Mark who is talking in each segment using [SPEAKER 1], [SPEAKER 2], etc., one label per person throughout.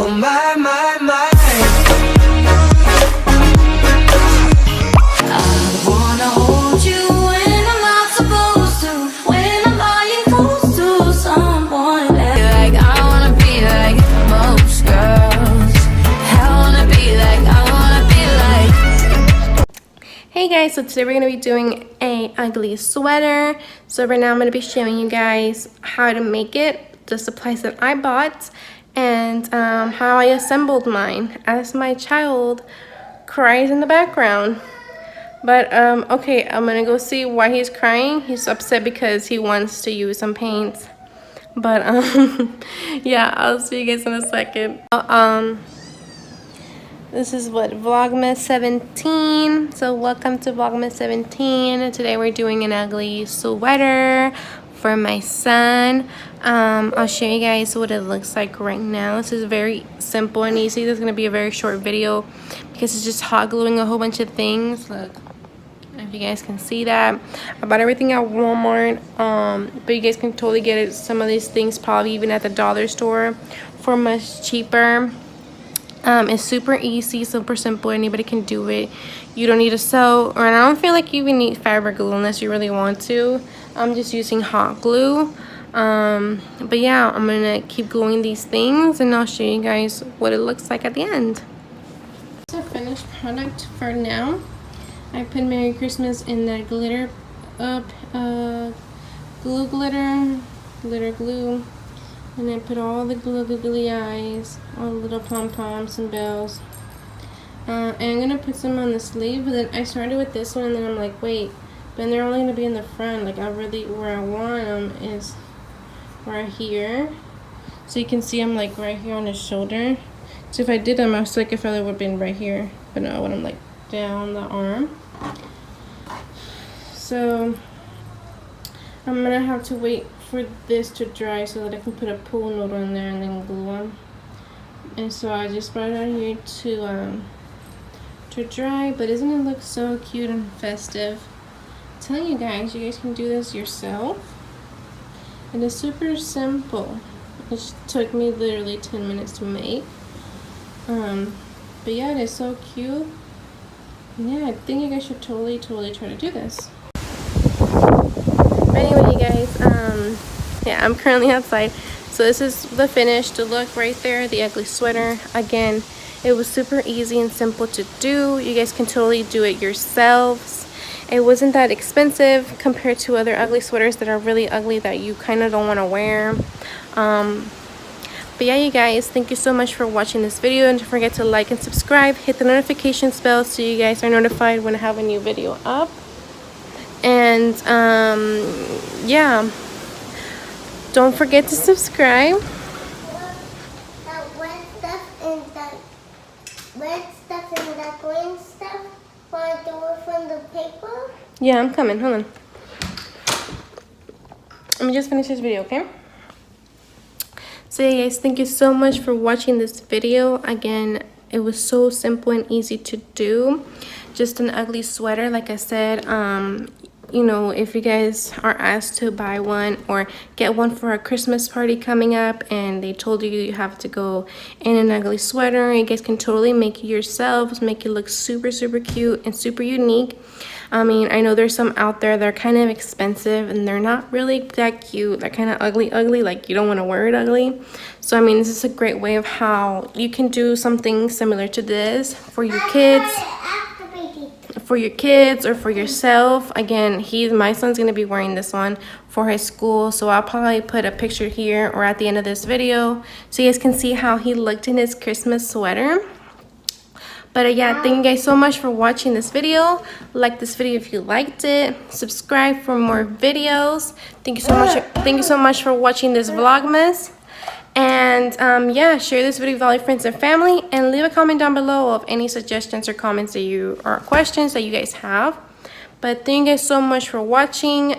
[SPEAKER 1] Oh my, my, my. I wanna hold you when I'm not supposed to, when I'm lying close to someone else. Like I wanna be like most girls. I wanna be like, I wanna be like.
[SPEAKER 2] Hey guys, so today we're going to be doing a ugly sweater. So right now I'm going to be showing you guys how to make it, the supplies that I bought, and how I assembled mine as my child cries in the background. But okay, I'm going to go see why he's crying. He's upset because he wants to use some paints. But yeah, I'll see you guys in a second. This is what, Vlogmas 17. So welcome to Vlogmas 17. Today we're doing an ugly sweater for my son. I'll show you guys what it looks like right now. This is very simple and easy. This is going to be a very short video because it's just hot gluing a whole bunch of things. Look, if you guys can see that. I bought everything at Walmart, but you guys can totally get it, some of these things probably even at the dollar store for much cheaper. It's super easy, super simple. Anybody can do it. You don't need to sew, or I don't feel like you even need fabric glue unless you really want to. I'm just using hot glue. But yeah, I'm gonna keep gluing these things and I'll show you guys what it looks like at the end. It's a finished product for now. I put Merry Christmas in that glitter glitter glue. And I put all the googly eyes, all the little pom-poms and bells. And I'm going to put some on the sleeve, but then I started with this one and then I'm like, wait, but they're only going to be in the front. Like where I want them is right here. So you can see I'm like right here on the shoulder. So if I did them, I was like, I felt it would have been right here. But no, I want them like down the arm. So I'm going to have to wait for this to dry so that I can put a pool noodle in there and then glue them. And so I just brought it out here to dry. But doesn't it look so cute and festive? I'm telling you guys can do this yourself. And it's super simple. It took me literally 10 minutes to make. But yeah, it is so cute. Yeah, I think you guys should totally try to do this. Anyway, you guys, yeah, I'm currently outside. So this is the finished look right there, the ugly sweater. Again, it was super easy and simple to do. You guys can totally do it yourselves. It wasn't that expensive compared to other ugly sweaters that are really ugly that you kind of don't want to wear. But yeah, you guys, thank you so much for watching this video, and don't forget to like and subscribe, hit the notifications bell so you guys are notified when I have a new video up. And yeah, don't forget to subscribe.
[SPEAKER 3] Red stuff and the green stuff. Want to do it from the paper?
[SPEAKER 2] Yeah, I'm coming. Hold on. Let me just finish this video, okay? So yeah, guys, thank you so much for watching this video. Again, it was so simple and easy to do. Just an ugly sweater, like I said. You know, if you guys are asked to buy one or get one for a Christmas party coming up and they told you you have to go in an ugly sweater, you guys can totally make it yourselves, make it look super cute and super unique. I mean, I know there's some out there that are kind of expensive and they're not really that cute. They're kind of ugly, like you don't want to wear it ugly. So I mean, this is a great way of how you can do something similar to this for your kids. For your kids or for yourself. Again, my son's gonna be wearing this one for his school, so I'll probably put a picture here or at the end of this video so you guys can see how he looked in his Christmas sweater. But yeah, thank you guys so much for watching this video. Like this video if you liked it, subscribe for more videos. Thank you so much for watching this Vlogmas. And yeah, share this video with all your friends and family, and leave a comment down below of any suggestions or comments that you or questions that you guys have. But thank you guys so much for watching.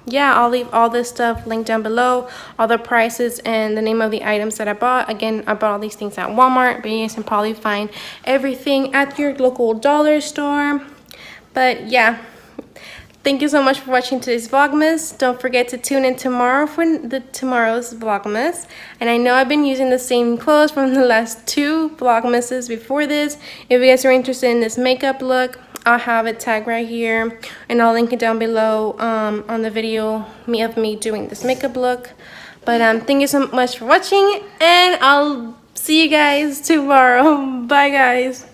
[SPEAKER 2] Yeah, I'll leave all this stuff linked down below, all the prices and the name of the items that I bought. Again, I bought all these things at Walmart, but you guys can probably find everything at your local dollar store. But yeah, thank you so much for watching today's Vlogmas. Don't forget to tune in tomorrow for tomorrow's Vlogmas. And I know I've been using the same clothes from the last 2 Vlogmases before this. If you guys are interested in this makeup look, I'll have it tagged right here, and I'll link it down below on the video of me doing this makeup look. But thank you so much for watching, and I'll see you guys tomorrow. Bye, guys.